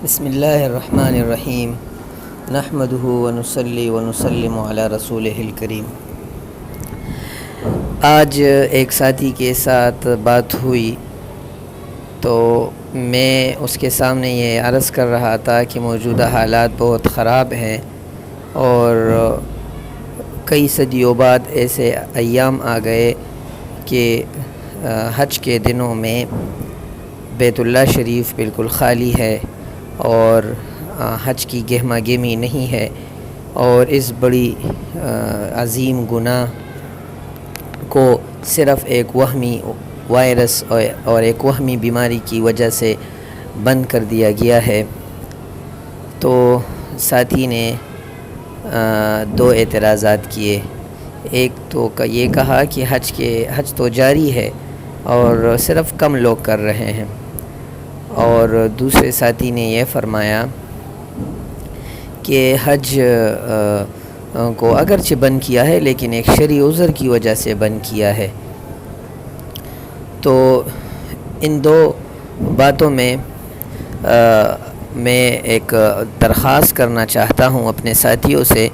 بسم اللہ الرحمن الرحیم نحمدہ ونصلی ونسلم علی رسولہ الکریم۔ آج ایک ساتھی کے ساتھ بات ہوئی تو میں اس کے سامنے یہ عرض کر رہا تھا کہ موجودہ حالات بہت خراب ہیں اور کئی صدیوں بعد ایسے ایام آ گئے کہ حج کے دنوں میں بیت اللہ شریف بالکل خالی ہے اور حج کی گہما گہمی نہیں ہے، اور اس بڑی عظیم گناہ کو صرف ایک وہمی وائرس اور ایک وہمی بیماری کی وجہ سے بند کر دیا گیا ہے۔ تو ساتھی نے دو اعتراضات کیے۔ ایک تو یہ کہا کہ حج تو جاری ہے اور صرف کم لوگ کر رہے ہیں، اور دوسرے ساتھی نے یہ فرمایا کہ حج کو اگرچہ بند کیا ہے لیکن ایک شرعی عذر کی وجہ سے بند کیا ہے۔ تو ان دو باتوں میں میں ایک درخواست کرنا چاہتا ہوں اپنے ساتھیوں سے،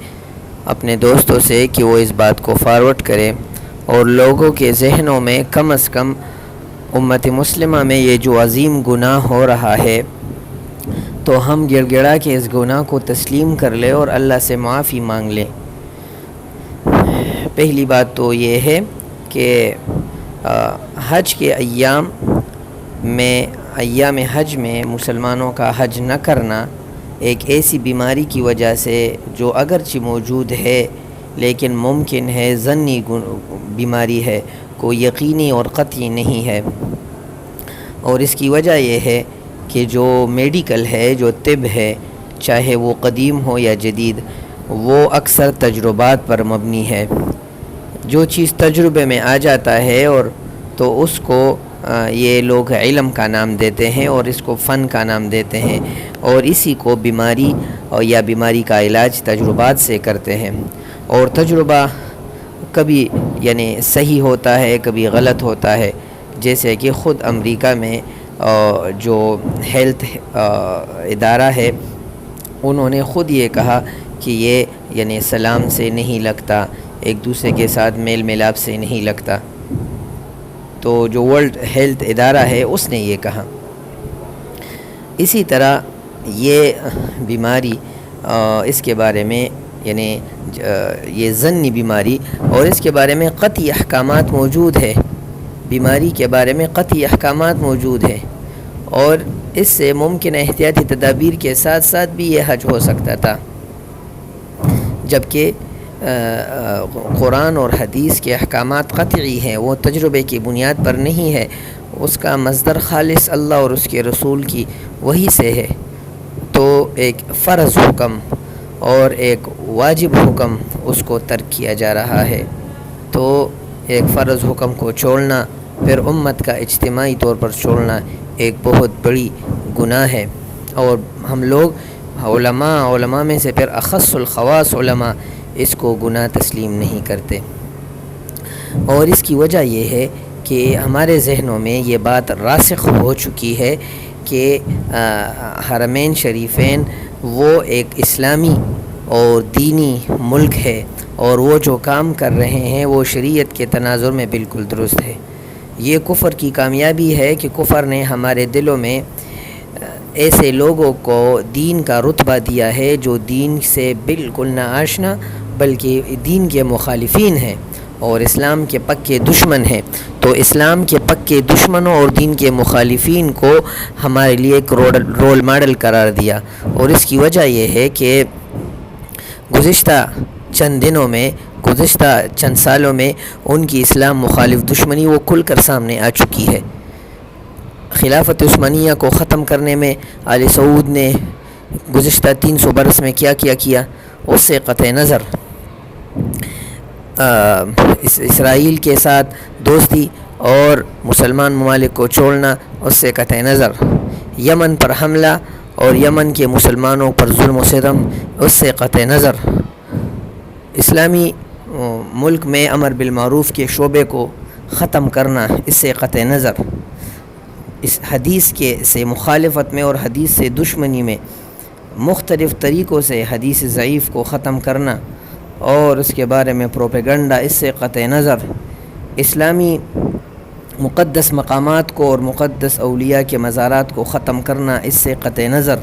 اپنے دوستوں سے، کہ وہ اس بات کو فارورڈ کریں اور لوگوں کے ذہنوں میں کم از کم امت مسلمہ میں یہ جو عظیم گناہ ہو رہا ہے تو ہم گڑ گڑا کے اس گناہ کو تسلیم کر لیں اور اللہ سے معافی مانگ لیں۔ پہلی بات تو یہ ہے کہ حج کے ایام حج میں مسلمانوں کا حج نہ کرنا ایک ایسی بیماری کی وجہ سے جو اگرچہ موجود ہے لیکن ممکن ہے ظنی بیماری ہے، کوئی یقینی اور قطعی نہیں ہے، اور اس کی وجہ یہ ہے کہ جو میڈیکل ہے، جو طب ہے، چاہے وہ قدیم ہو یا جدید، وہ اکثر تجربات پر مبنی ہے۔ جو چیز تجربے میں آ جاتا ہے اور تو اس کو یہ لوگ علم کا نام دیتے ہیں اور اس کو فن کا نام دیتے ہیں، اور اسی کو بیماری یا بیماری کا علاج تجربات سے کرتے ہیں، اور تجربہ کبھی صحیح ہوتا ہے، کبھی غلط ہوتا ہے۔ جیسے کہ خود امریکہ میں جو ہیلتھ ادارہ ہے، انہوں نے خود یہ کہا کہ یہ سلام سے نہیں لگتا، ایک دوسرے کے ساتھ میل ملاپ سے نہیں لگتا۔ تو جو ورلڈ ہیلتھ ادارہ ہے اس نے یہ کہا۔ اسی طرح یہ بیماری اس کے بارے میں یہ ظنی بیماری، اور اس کے بارے میں قطعی احکامات موجود ہے، بیماری کے بارے میں قطعی احکامات موجود ہے، اور اس سے ممکن احتیاطی تدابیر کے ساتھ ساتھ بھی یہ حج ہو سکتا تھا، جبکہ قرآن اور حدیث کے احکامات قطعی ہیں، وہ تجربے کی بنیاد پر نہیں ہے، اس کا مصدر خالص اللہ اور اس کے رسول کی وحی سے ہے۔ تو ایک فرض حکم اور ایک واجب حکم اس کو ترک کیا جا رہا ہے۔ تو ایک فرض حکم کو چھوڑنا، پھر امت کا اجتماعی طور پر چھوڑنا، ایک بہت بڑی گناہ ہے، اور ہم لوگ علماء میں سے پھر اخص الخواص علماء اس کو گناہ تسلیم نہیں کرتے، اور اس کی وجہ یہ ہے کہ ہمارے ذہنوں میں یہ بات راسخ ہو چکی ہے کہ حرمین شریفین وہ ایک اسلامی اور دینی ملک ہے، اور وہ جو کام کر رہے ہیں وہ شریعت کے تناظر میں بالکل درست ہے۔ یہ کفر کی کامیابی ہے کہ کفر نے ہمارے دلوں میں ایسے لوگوں کو دین کا رتبہ دیا ہے جو دین سے بالکل نہ آشنا بلکہ دین کے مخالفین ہیں اور اسلام کے پکے دشمن ہیں۔ تو اسلام کے پکے دشمنوں اور دین کے مخالفین کو ہمارے لیے ایک رول ماڈل قرار دیا، اور اس کی وجہ یہ ہے کہ گزشتہ چند سالوں میں ان کی اسلام مخالف دشمنی وہ کھل کر سامنے آ چکی ہے۔ خلافت عثمانیہ کو ختم کرنے میں آل سعود نے گزشتہ 300 برس میں کیا اس سے قطع نظر، اسرائیل کے ساتھ دوستی اور مسلمان ممالک کو چھوڑنا اس سے قطع نظر، یمن پر حملہ اور یمن کے مسلمانوں پر ظلم و ستم اس سے قطع نظر، اسلامی ملک میں امر بالمعروف کے شعبے کو ختم کرنا اس سے قطع نظر، اس حدیث سے مخالفت میں اور حدیث سے دشمنی میں مختلف طریقوں سے حدیث ضعیف کو ختم کرنا اور اس کے بارے میں پروپیگنڈا، اس سے قطع نظر اسلامی مقدس مقامات کو اور مقدس اولیاء کے مزارات کو ختم کرنا، اس سے قطع نظر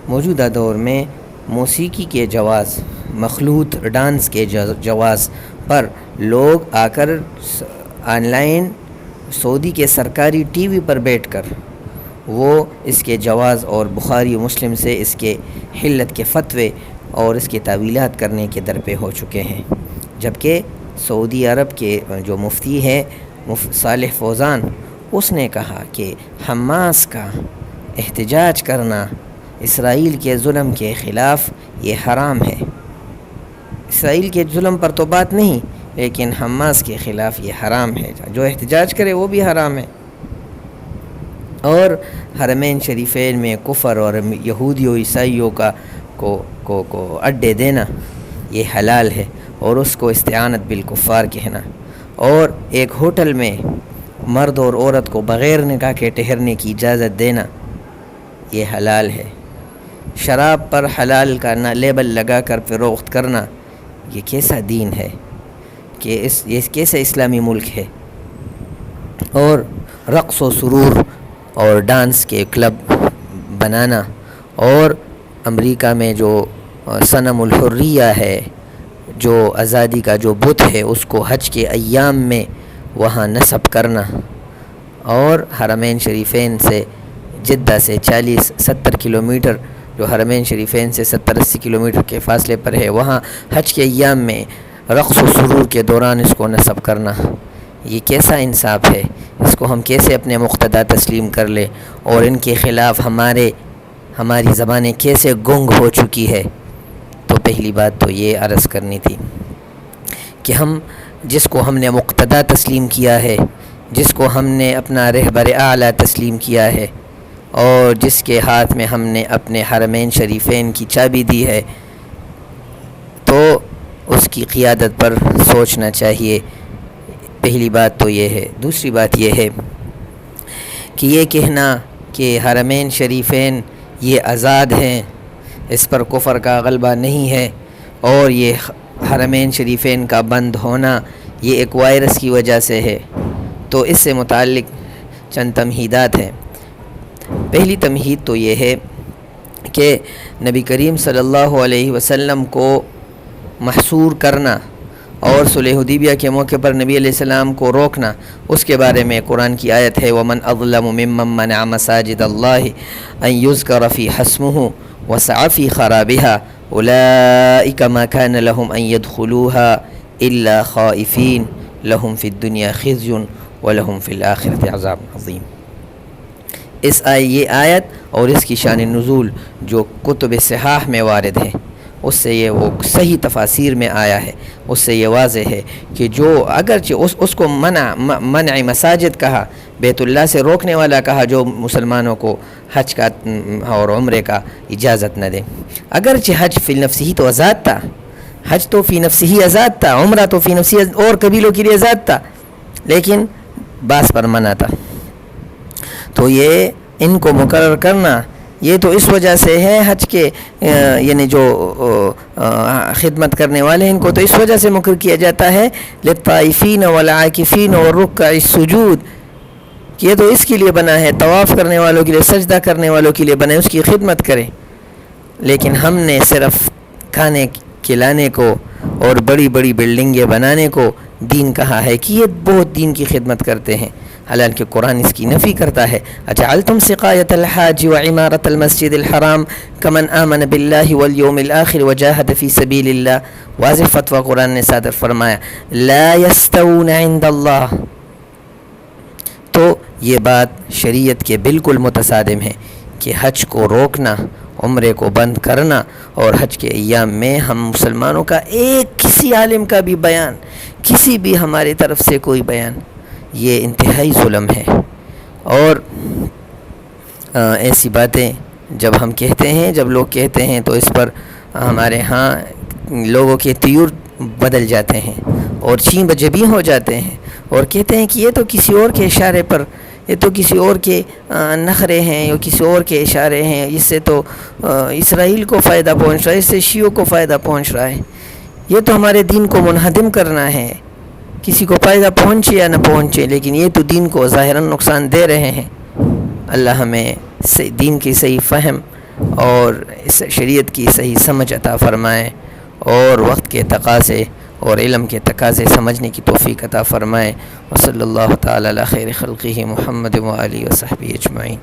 موجودہ دور میں موسیقی کے جواز، مخلوط ڈانس کے جواز پر لوگ آ کر آن لائن سعودی کے سرکاری ٹی وی پر بیٹھ کر وہ اس کے جواز اور بخاری و مسلم سے اس کے حلت کے فتوے اور اس کے تعویلات کرنے کے درپے ہو چکے ہیں، جبکہ سعودی عرب کے جو مفتی ہے صالح فوزان، اس نے کہا کہ حماس کا احتجاج کرنا اسرائیل کے ظلم کے خلاف یہ حرام ہے۔ اسرائیل کے ظلم پر تو بات نہیں، لیکن حماس کے خلاف یہ حرام ہے، جو احتجاج کرے وہ بھی حرام ہے۔ اور حرمین شریفین میں کفر اور یہودیوں عیسائیوں کو اڈے دینا یہ حلال ہے، اور اس کو استعانت بالکفار کہنا، اور ایک ہوٹل میں مرد اور عورت کو بغیر نکاح کے ٹھہرنے کی اجازت دینا یہ حلال ہے۔ شراب پر حلال کا لیبل لگا کر فروخت کرنا یہ کیسا دین ہے، کہ یہ کیسا اسلامی ملک ہے؟ اور رقص و سرور اور ڈانس کے کلب بنانا، اور امریکہ میں جو صنم الحریہ ہے، جو آزادی کا جو بت ہے، اس کو حج کے ایام میں وہاں نصب کرنا، اور حرمین شریفین سے جدہ سے 40-70 کلومیٹر، جو حرمین شریفین سے 70-80 کلومیٹر کے فاصلے پر ہے، وہاں حج کے ایام میں رقص و سرور کے دوران اس کو نصب کرنا، یہ کیسا انصاف ہے؟ اس کو ہم کیسے اپنے مقتدا تسلیم کر لیں؟ اور ان کے خلاف ہماری زبانیں کیسے گنگ ہو چکی ہے؟ تو پہلی بات تو یہ عرض کرنی تھی کہ جس کو ہم نے مقتدا تسلیم کیا ہے، جس کو ہم نے اپنا رہبر اعلیٰ تسلیم کیا ہے، اور جس کے ہاتھ میں ہم نے اپنے حرمین شریفین کی چابی دی ہے، تو اس کی قیادت پر سوچنا چاہیے۔ پہلی بات تو یہ ہے۔ دوسری بات یہ ہے کہ یہ کہنا کہ حرمین شریفین یہ آزاد ہیں، اس پر کفر کا غلبہ نہیں ہے، اور یہ حرمین شریفین کا بند ہونا یہ ایک وائرس کی وجہ سے ہے، تو اس سے متعلق چند تمہیدات ہیں۔ پہلی تمہید تو یہ ہے کہ نبی کریم صلی اللہ علیہ وسلم کو محصور کرنا اور صلح حدیبیہ کے موقع پر نبی علیہ السلام کو روکنا، اس کے بارے میں قرآن کی آیت ہے وَمَنْ أَظْلَمُ مِمَّنْ مَنَعَ مَسَاجِدَ اللَّهِ أَنْ يُذْكَرَ فِي حَسْمُهُ وَسَعَى فِي خَرَابِهَا أُولَئِكَ مَا كَانَ لَهُمْ أَنْ يَدْخُلُوهَا إِلَّا خَائِفِينَ لَهُمْ فِي الدُّنْيَا خِزْيٌ وَلَهُمْ فِي الْآخِرَةِ عَذَابٌ عَظِيمٌ۔ یہ آیت اور اس کی شان نزول جو کتب صحاح میں وارد ہے، اس سے یہ وہ صحیح تفاسیر میں آیا ہے، اس سے یہ واضح ہے کہ جو اگرچہ اس کو منع مساجد کہا، بیت اللہ سے روکنے والا کہا، جو مسلمانوں کو حج کا اور عمرے کا اجازت نہ دے، اگرچہ حج فی نفسہ تو آزاد تھا، حج تو فی نفسہ ہی آزاد تھا، عمرہ تو فی نفسہ اور قبیلوں کے لیے آزاد تھا، لیکن بعض پر منع تھا۔ تو یہ ان کو مقرر کرنا یہ تو اس وجہ سے ہے، حج کے یعنی جو خدمت کرنے والے ہیں ان کو تو اس وجہ سے مقرر کیا جاتا ہے للطائفین والعاکفین والرکع السجود، کہ یہ تو اس کے لیے بنا ہے، طواف کرنے والوں کے لیے، سجدہ کرنے والوں کے لیے بنا ہے، اس کی خدمت کریں۔ لیکن ہم نے صرف کھانے کھلانے کو اور بڑی بڑی بلڈنگیں بنانے کو دین کہا ہے کہ یہ بہت دین کی خدمت کرتے ہیں، حالانکہ قرآن اس کی نفی کرتا ہے۔ اجعلتم سقایۃ الحاج وعمارۃ المسجد الحرام کمن آمن باللہ والیوم الآخر وجاہد فی سبیل اللہ، واضح فتویٰ قرآن نے صادر فرمایا لا یستوون عند اللہ۔ تو یہ بات شریعت کے بالکل متصادم ہے کہ حج کو روکنا، عمرے کو بند کرنا، اور حج کے ایام میں ہم مسلمانوں کا کسی عالم کا بھی بیان، کسی بھی ہماری طرف سے کوئی بیان، یہ انتہائی ظلم ہے۔ اور ایسی باتیں جب ہم کہتے ہیں، جب لوگ کہتے ہیں تو اس پر ہمارے ہاں لوگوں کے تیور بدل جاتے ہیں اور چین بجبیں ہو جاتے ہیں، اور کہتے ہیں کہ یہ تو کسی اور کے اشارے پر یہ تو کسی اور کے نخرے ہیں یا کسی اور کے اشارے ہیں، اس سے تو اسرائیل کو فائدہ پہنچ رہا ہے، اس سے شیعوں کو فائدہ پہنچ رہا ہے۔ یہ تو ہمارے دین کو منہدم کرنا ہے، کسی کو فائدہ پہنچے یا نہ پہنچے، لیکن یہ تو دین کو ظاہراً نقصان دے رہے ہیں۔ اللہ ہمیں دین کی صحیح فہم اور اس شریعت کی صحیح سمجھ عطا فرمائے، اور وقت کے تقاضے اور علم کے تقاضے سمجھنے کی توفیق عطا فرمائے۔ وصلی اللہ تعالی علی خیر خلقہ محمد و آلہ و صحبہ اجمعین۔